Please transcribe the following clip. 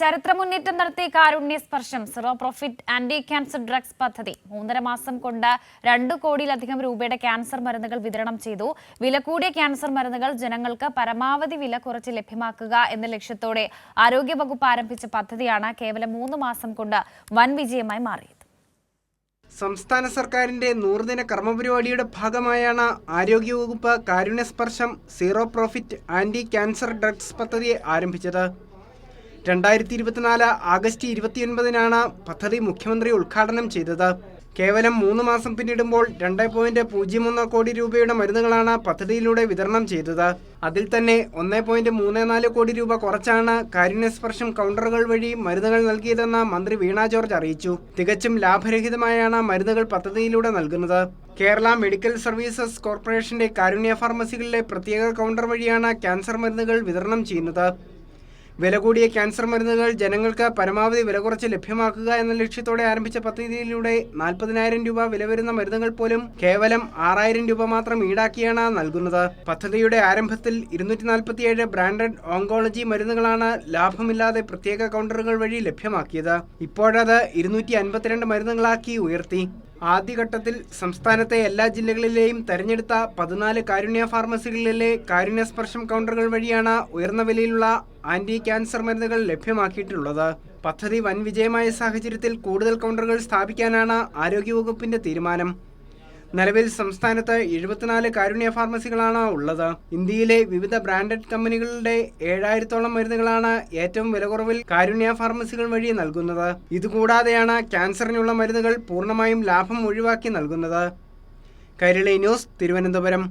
ചരിത്രമുന്നേറ്റം നടത്തിയ Karunya Sparsham zero profit anti cancer drugs പദ്ധതി 3.5 മാസം കൊണ്ട് 2 കോടിയിലധികം രൂപയുടെ ക്യാൻസർ മരുന്നുകൾ വിതരണം ചെയ്തു. വില കൂടിയ ക്യാൻസർ മരുന്നുകൾ ജനങ്ങൾക്ക് പരമാവധി വില കുറച്ച് ലഭ്യമാക്കുക എന്ന ലക്ഷ്യത്തോടെ ആരോഗ്യവകുപ്പ് ആരംഭിച്ച പദ്ധതിയാണ് കേവലം 3 മാസം കൊണ്ട് വൻ വിജയമായി മാറിയത്. സംസ്ഥാന സർക്കാരിന്റെ 100 ദിന കർമ്മപരിപാടിയുടെ ഭാഗമായാണ് ആരോഗ്യവകുപ്പ് Karunya Sparsham zero profit anti cancer drugs പദ്ധതി ആരംഭിച്ചത്. 2024 ആഗസ്റ്റ് 29-നാണ് പദ്ധതി മുഖ്യമന്ത്രി ഉദ്ഘാടനം ചെയ്തത്. കേവലം 3 മാസം പിന്നിടുമ്പോൾ 2.01 കോടി രൂപയുടെ മരുന്നുകളാണ് പദ്ധതിയിലൂടെ വിതരണം ചെയ്തത്. അതിൽ തന്നെ 1.34 കോടി രൂപ കുറച്ചാണ് കാരുണ്യസ്പർശം കൗണ്ടറുകൾ വഴി മരുന്നുകൾ നൽകിയതെന്ന് മന്ത്രി വീണ ജോർജ് അറിയിച്ചു. തികച്ചും ലാഭരഹിതമായാണ് മരുന്നുകൾ പദ്ധതിയിലൂടെ നൽകുന്നത്. കേരള മെഡിക്കൽ സർവീസസ് കോർപ്പറേഷന്റെ കാരുണ്യ ഫാർമസികളിലെ പ്രത്യേക കൗണ്ടർ വഴിയാണ് ക്യാൻസർ മരുന്നുകൾ വിതരണം ചെയ്യുന്നത്. വില കൂടിയ ക്യാൻസർ മരുന്നുകൾ ജനങ്ങൾക്ക് പരമാവധി വില കുറച്ച് ലഭ്യമാക്കുക എന്ന ലക്ഷ്യത്തോടെ ആരംഭിച്ച പദ്ധതിയിലൂടെ 40,000 രൂപ വില വരുന്ന മരുന്നുകൾ പോലും കേവലം 6,000 രൂപ മാത്രം ഈടാക്കിയാണ് നൽകുന്നത്. പദ്ധതിയുടെ ആരംഭത്തിൽ 247 ബ്രാൻഡഡ് ഓങ്കോളജി മരുന്നുകളാണ് ലാഭമില്ലാതെ പ്രത്യേക കൗണ്ടറുകൾ വഴി ലഭ്യമാക്കിയത്. ഇപ്പോഴത് 252 മരുന്നുകളാക്കി ഉയർത്തി. ആദ്യഘട്ടത്തിൽ സംസ്ഥാനത്തെ എല്ലാ ജില്ലകളിലെയും തെരഞ്ഞെടുത്ത 14 കാരുണ്യ ഫാർമസികളിലെ കാരുണ്യസ്പർശം കൗണ്ടറുകൾ വഴിയാണ് ഉയർന്ന വിലയിലുള്ള ആന്റി ക്യാൻസർ മരുന്നുകൾ ലഭ്യമാക്കിയിട്ടുള്ളത്. പദ്ധതി വൻ വിജയമായ സാഹചര്യത്തിൽ കൂടുതൽ കൗണ്ടറുകൾ സ്ഥാപിക്കാനാണ് ആരോഗ്യവകുപ്പിന്റെ തീരുമാനം. നിലവിൽ സംസ്ഥാനത്ത് 74 കാരുണ്യ ഫാർമസികളാണ് ഉള്ളത്. ഇന്ത്യയിലെ വിവിധ ബ്രാൻഡഡ് കമ്പനികളുടെ 7,000-ഓളം മരുന്നുകളാണ് ഏറ്റവും വിലകുറവിൽ കാരുണ്യ ഫാർമസികൾ വഴി നൽകുന്നത്. ഇതുകൂടാതെയാണ് ക്യാൻസറിനുള്ള മരുന്നുകൾ പൂർണ്ണമായും ലാഭം ഒഴിവാക്കി നൽകുന്നത്. കൈരളി ന്യൂസ്, തിരുവനന്തപുരം.